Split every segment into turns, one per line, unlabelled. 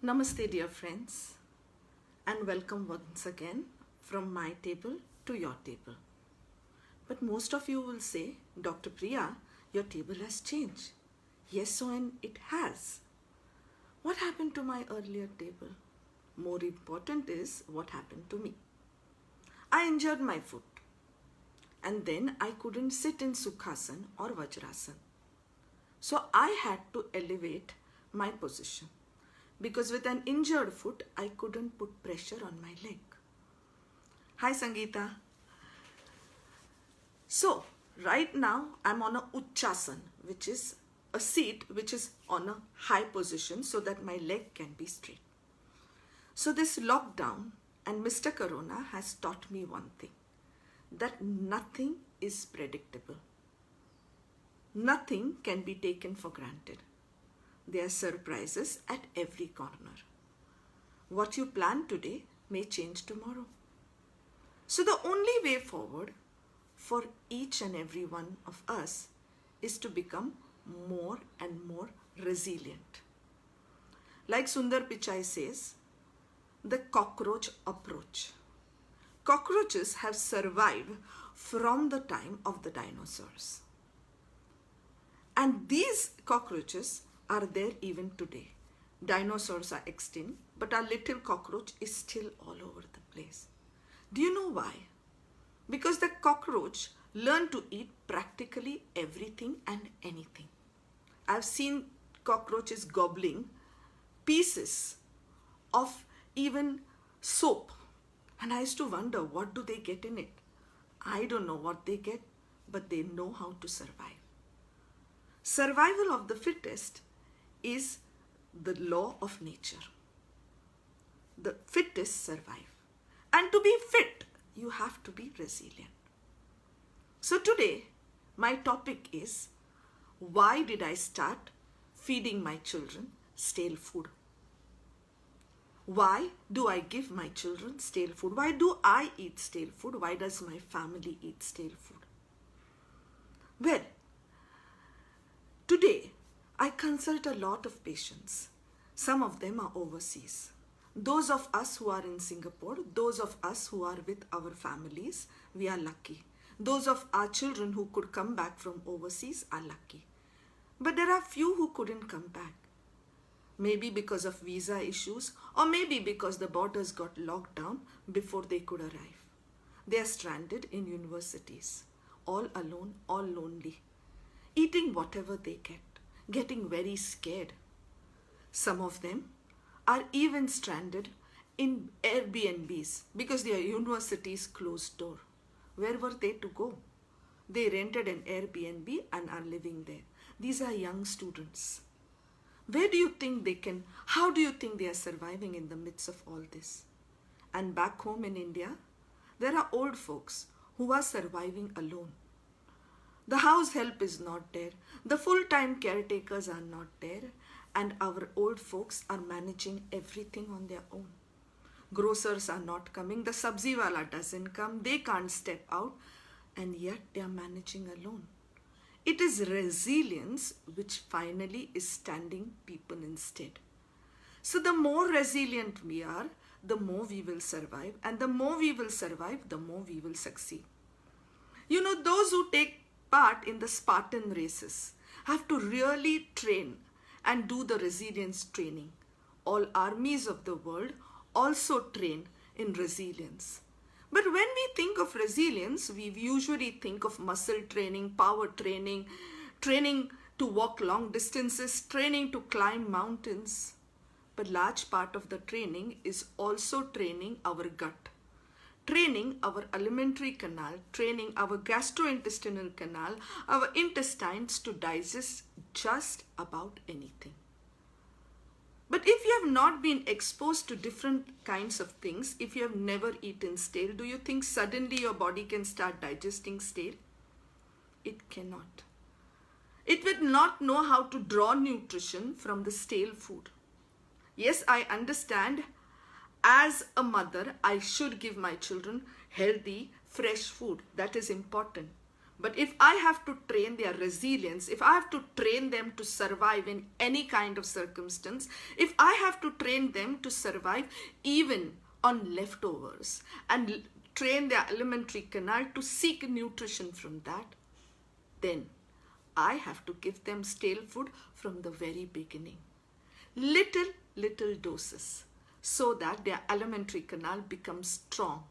Namaste, dear friends, and welcome once again from my table to your table. But most of you will say, Dr. Priya, your table has changed. Yes, so and it has. What happened to my earlier table? More important is what happened to me. I injured my foot, and then I couldn't sit in Sukhasana or Vajrasana. So I had to elevate my position. Because with an injured foot, I couldn't put pressure on my leg. Hi Sangeeta. So, right now I'm on a Uchasana, which is a seat which is on a high position so that my leg can be straight. So this lockdown and Mr. Corona has taught me one thing, that nothing is predictable. Nothing can be taken for granted. There are surprises at every corner. What you plan today may change tomorrow. So the only way forward for each and every one of us is to become more and more resilient. Like Sundar Pichai says, the cockroach approach. Cockroaches have survived from the time of the dinosaurs. And these cockroaches are there even today. Dinosaurs are extinct, but our little cockroach is still all over the place. Do you know why? Because the cockroach learned to eat practically everything and anything. I've seen cockroaches gobbling pieces of even soap. And I used to wonder, what do they get in it? I don't know what they get, but they know how to survive. Survival of the fittest is the law of nature. The fittest survive. And to be fit, you have to be resilient. So today, my topic is, why did I start feeding my children stale food? Why do I give my children stale food? Why do I eat stale food? Why does my family eat stale food? Well, today, I consult a lot of patients. Some of them are overseas. Those of us who are in Singapore, those of us who are with our families, we are lucky. Those of our children who could come back from overseas are lucky. But there are few who couldn't come back. Maybe because of visa issues, or maybe because the borders got locked down before they could arrive. They are stranded in universities, all alone, all lonely, eating whatever they get, getting very scared. Some of them are even stranded in Airbnbs because their universities closed door. Where were they to go? They rented an Airbnb and are living there. These are young students. Where do you think how do you think they are surviving in the midst of all this? And back home in India, there are old folks who are surviving alone. The house help is not there. The full-time caretakers are not there. And our old folks are managing everything on their own. Grocers are not coming. The sabzi wala doesn't come. They can't step out. And yet they are managing alone. It is resilience which finally is standing people instead. So the more resilient we are, the more we will survive. And the more we will survive, the more we will succeed. You know, those who take part in the Spartan races have to really train and do the resilience training. All armies of the world also train in resilience. But when we think of resilience, we usually think of muscle training, power training, training to walk long distances, training to climb mountains. But large part of the training is also training our gut, training our alimentary canal, training our gastrointestinal canal, our intestines to digest just about anything. But if you have not been exposed to different kinds of things, if you have never eaten stale, do you think suddenly your body can start digesting stale? It cannot. It will not know how to draw nutrition from the stale food. Yes, I understand. As a mother, I should give my children healthy, fresh food. That is important. But if I have to train their resilience, if I have to train them to survive in any kind of circumstance, if I have to train them to survive even on leftovers and train their alimentary canal to seek nutrition from that, then I have to give them stale food from the very beginning. Little doses so that their alimentary canal becomes strong.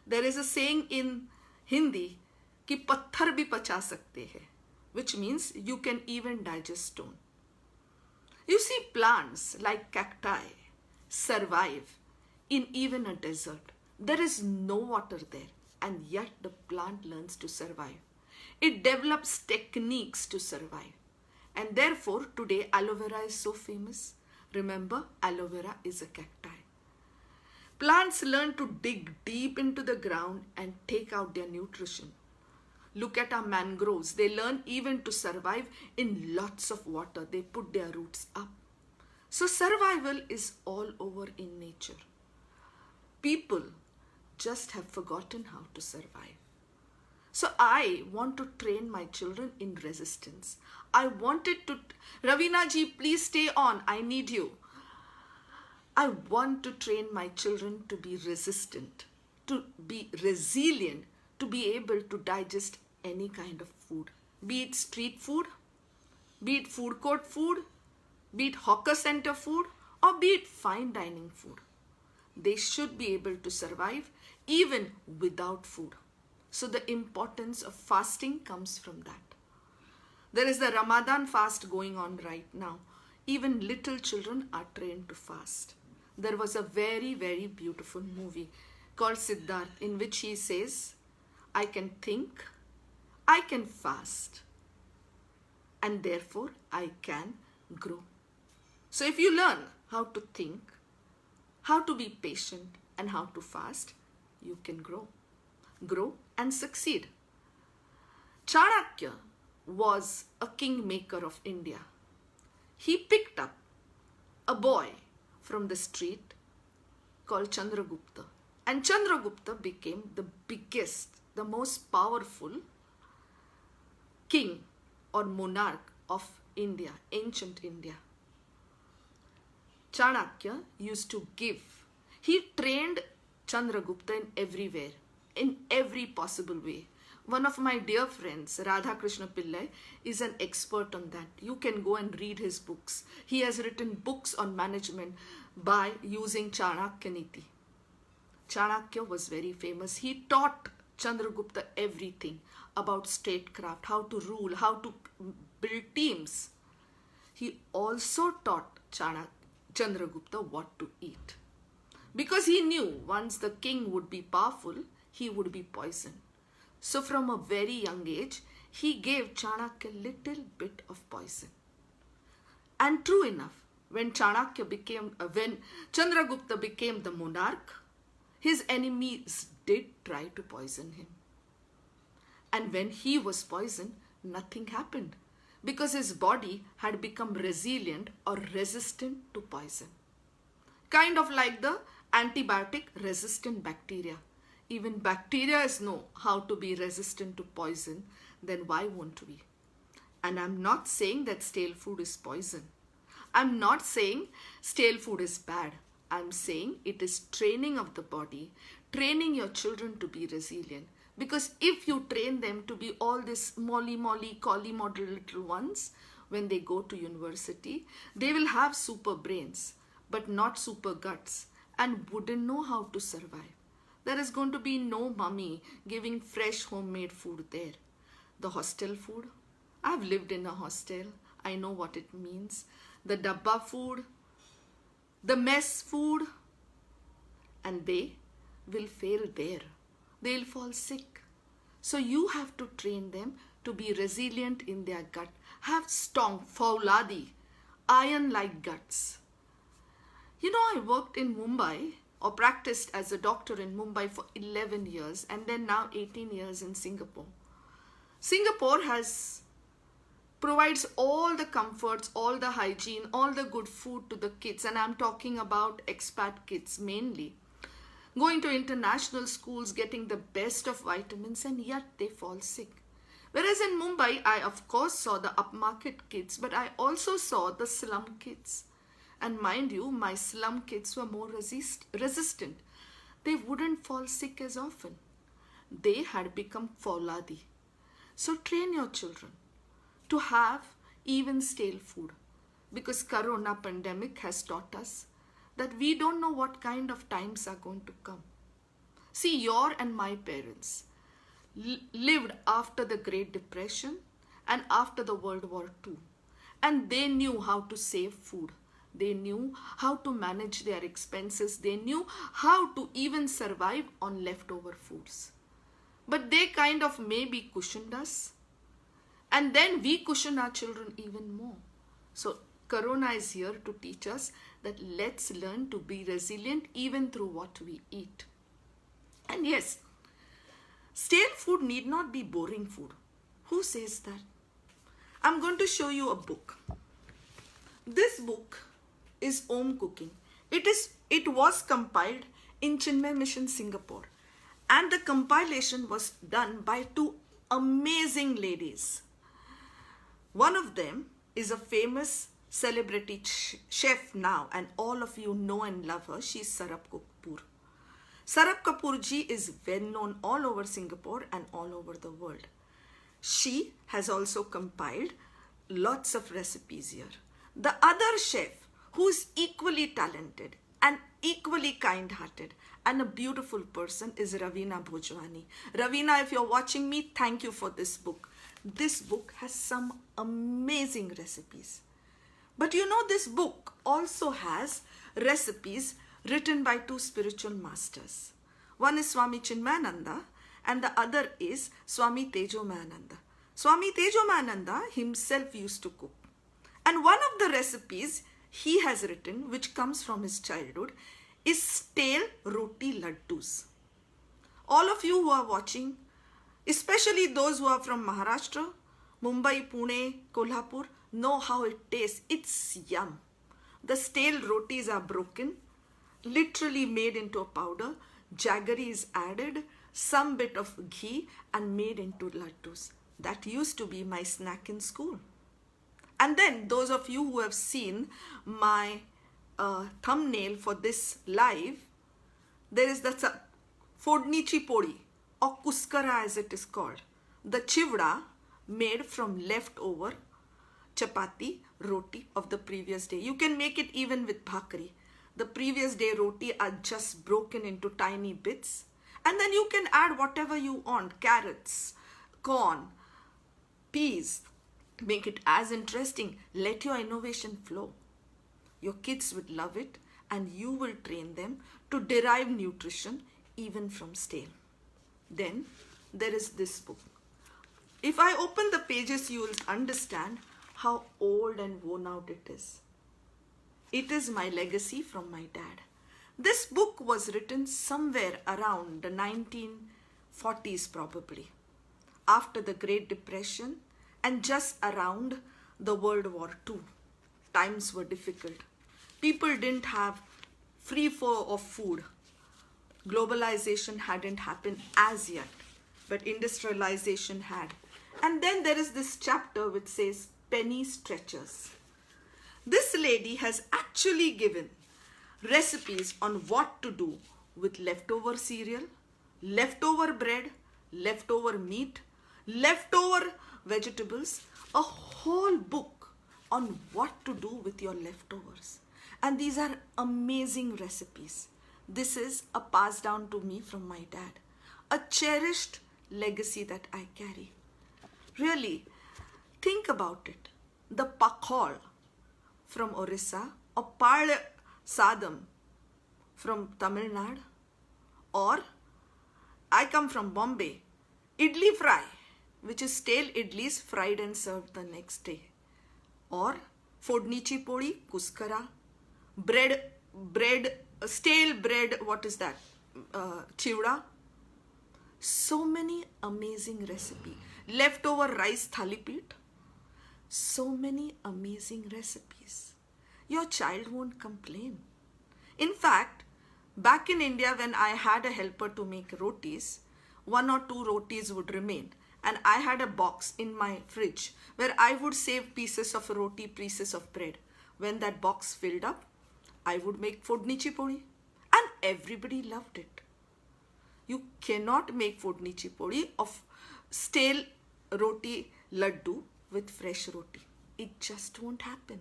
There is a saying in Hindi, कि पत्थर भी पचा सकते हैं, which means you can even digest stone. You see, plants like cacti survive in even a desert. There is no water there, and yet the plant learns to survive. It develops techniques to survive. And therefore, today aloe vera is so famous. Remember, aloe vera is a cacti. Plants learn to dig deep into the ground and take out their nutrition. Look at our mangroves. They learn even to survive in lots of water. They put their roots up. So survival is all over in nature. People just have forgotten how to survive. So I want to train my children in resistance. I wanted to, Ravina ji, please stay on. I need you. I want to train my children to be resistant, to be resilient, to be able to digest any kind of food, be it street food, be it food court food, be it hawker center food, or be it fine dining food. They should be able to survive even without food. So the importance of fasting comes from that. There is the Ramadan fast going on right now. Even little children are trained to fast. There was a very, very beautiful movie called Siddharth, in which he says, I can think, I can fast, and therefore I can grow. So if you learn how to think, how to be patient, and how to fast, you can grow and succeed. Chanakya was a kingmaker of India. He picked up a boy from the street called Chandragupta, and Chandragupta became the biggest, the most powerful king or monarch of India, ancient India. Chanakya used to give. He trained Chandragupta in everywhere, in every possible way. One of my dear friends, Radha Krishna Pillai, is an expert on that. You can go and read his books. He has written books on management by using Chanakya Niti. Chanakya was very famous. He taught Chandragupta everything about statecraft, how to rule, how to build teams. He also taught Chandragupta what to eat. Because he knew once the king would be powerful, he would be poisoned. So from a very young age, he gave Chanakya a little bit of poison. And true enough, when Chandragupta became the monarch, his enemies did try to poison him. And when he was poisoned, nothing happened, because his body had become resilient or resistant to poison. Kind of like the antibiotic resistant bacteria. Even bacteria know how to be resistant to poison, then why won't we? And I'm not saying that stale food is poison. I'm not saying stale food is bad. I'm saying it is training of the body, training your children to be resilient. Because if you train them to be all this collie model little ones, when they go to university, they will have super brains, but not super guts, and wouldn't know how to survive. There is going to be no mummy giving fresh homemade food there. The hostel food, I've lived in a hostel. I know what it means. The dabba food, the mess food, and they will fail there. They'll fall sick. So you have to train them to be resilient in their gut. Have strong, fauladi, iron-like guts. You know, I worked in Mumbai, or practiced as a doctor in Mumbai for 11 years, and then now 18 years in Singapore. Singapore provides all the comforts, all the hygiene, all the good food to the kids, and I'm talking about expat kids mainly. Going to international schools, getting the best of vitamins, and yet they fall sick. Whereas in Mumbai, I of course saw the upmarket kids, but I also saw the slum kids. And mind you, my slum kids were more resistant. They wouldn't fall sick as often. They had become Fauladi. So train your children to have even stale food, because Corona pandemic has taught us that we don't know what kind of times are going to come. See, your and my parents lived after the Great Depression and after the World War II, and they knew how to save food. They knew how to manage their expenses. They knew how to even survive on leftover foods. But they kind of maybe cushioned us, and then we cushion our children even more. So Corona is here to teach us that let's learn to be resilient even through what we eat. And yes, stale food need not be boring food. Who says that? I'm going to show you a book. This book is Om Cooking. It was compiled in Chinmay Mission, Singapore. And the compilation was done by two amazing ladies. One of them is a famous celebrity chef now, and all of you know and love her. She's Sarab Kapoor. Sarab Kapoor ji is well known all over Singapore and all over the world. She has also compiled lots of recipes here. The other chef, who is equally talented and equally kind-hearted and a beautiful person, is Ravina Bhojwani. Ravina, if you're watching me, thank you for this book. This book has some amazing recipes. But you know, this book also has recipes written by two spiritual masters. One is Swami Chinmayananda and the other is Swami Tejomayananda. Swami Tejomayananda himself used to cook. And one of the recipes he has written, which comes from his childhood, is stale roti laddus. All of you who are watching, especially those who are from Maharashtra, Mumbai, Pune, Kolhapur, know how it tastes. It's yum. The stale rotis are broken, literally made into a powder. Jaggery is added, some bit of ghee, and made into laddus. That used to be my snack in school. And then those of you who have seen my thumbnail for this live, there is the fodnichi podi, or kuskara as it is called. The chivda made from leftover chapati roti of the previous day. You can make it even with bhakri. The previous day roti are just broken into tiny bits. And then you can add whatever you want, carrots, corn, peas. Make it as interesting. Let your innovation flow. Your kids would love it, and you will train them to derive nutrition even from stale. Then there is this book. If I open the pages, you will understand how old and worn out it is. It is my legacy from my dad. This book was written somewhere around the 1940s probably, after the Great Depression and just around the World War II. Times were difficult. People didn't have free flow of food. Globalization hadn't happened as yet, but industrialization had. And then there is this chapter which says penny stretchers. This lady has actually given recipes on what to do with leftover cereal, leftover bread, leftover meat, leftover vegetables, a whole book on what to do with your leftovers. And these are amazing recipes. This is a passed down to me from my dad, a cherished legacy that I carry. Really, think about it. The pakhol from Orissa, or pal sadam from Tamil Nadu, or I come from Bombay, idli fry, which is stale idlis fried and served the next day, or fodnichi podi, kuskara, stale bread, what is that, chivda. So many amazing recipes. Leftover rice thalipit. So many amazing recipes. Your child won't complain. In fact, back in India, when I had a helper to make rotis, 1 or 2 rotis would remain. and I had a box in my fridge where I would save pieces of roti, pieces of bread. When that box filled up, I would make fodnichi podi, and everybody loved it. You cannot make fodnichi podi of stale roti laddu with fresh roti. It just won't happen.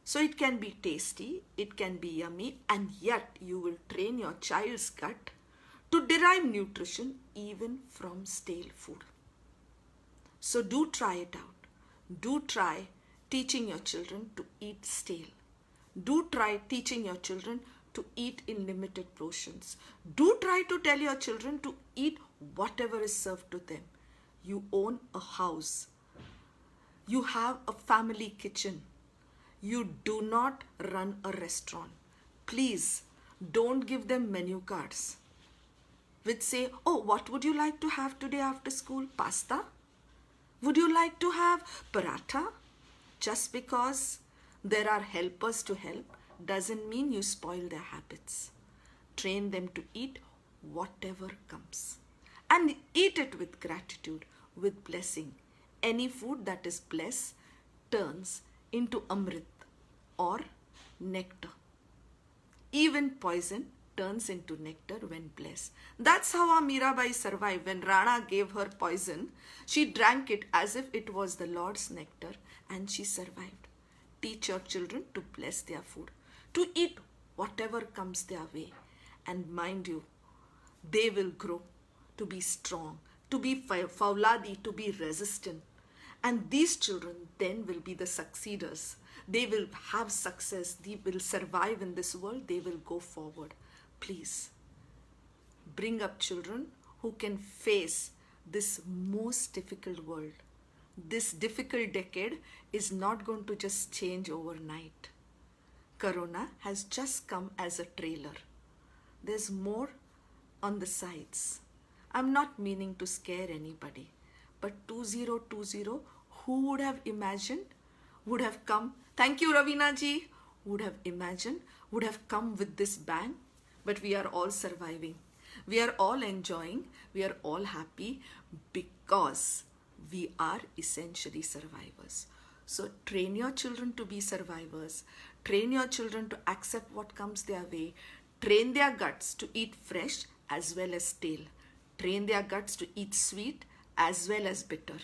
So it can be tasty, it can be yummy, and yet you will train your child's gut to derive nutrition even from stale food. So do try it out. Do try teaching your children to eat stale. Do try teaching your children to eat in limited portions. Do try to tell your children to eat whatever is served to them. You own a house. You have a family kitchen. You do not run a restaurant. Please don't give them menu cards which say, oh, what would you like to have today after school? Pasta? Would you like to have paratha? Just because there are helpers to help doesn't mean you spoil their habits. Train them to eat whatever comes. And eat it with gratitude, with blessing. Any food that is blessed turns into amrit or nectar. Even poison turns into nectar when blessed. That's how our Mirabai survived. When Rana gave her poison, she drank it as if it was the Lord's nectar, and she survived. Teach your children to bless their food, to eat whatever comes their way. And mind you, they will grow to be strong, to be Fauladi, to be resistant. And these children then will be the succeeders. They will have success. They will survive in this world. They will go forward. Please, bring up children who can face this most difficult world. This difficult decade is not going to just change overnight. Corona has just come as a trailer. There's more on the sides. I'm not meaning to scare anybody, but 2020, who would have imagined, would have come, thank you Ravina ji, would have imagined, would have come with this bang, but we are all surviving. We are all enjoying, we are all happy because we are essentially survivors. So train your children to be survivors. Train your children to accept what comes their way. Train their guts to eat fresh as well as stale. Train their guts to eat sweet as well as bitter,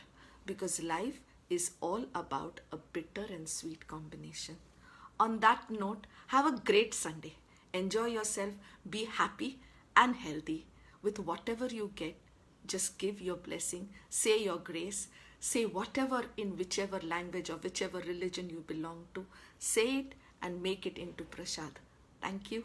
because life is all about a bitter and sweet combination. On that note, have a great Sunday. Enjoy yourself, be happy and healthy with whatever you get. Just give your blessing, say your grace, say whatever in whichever language or whichever religion you belong to, say it and make it into prasad. Thank you.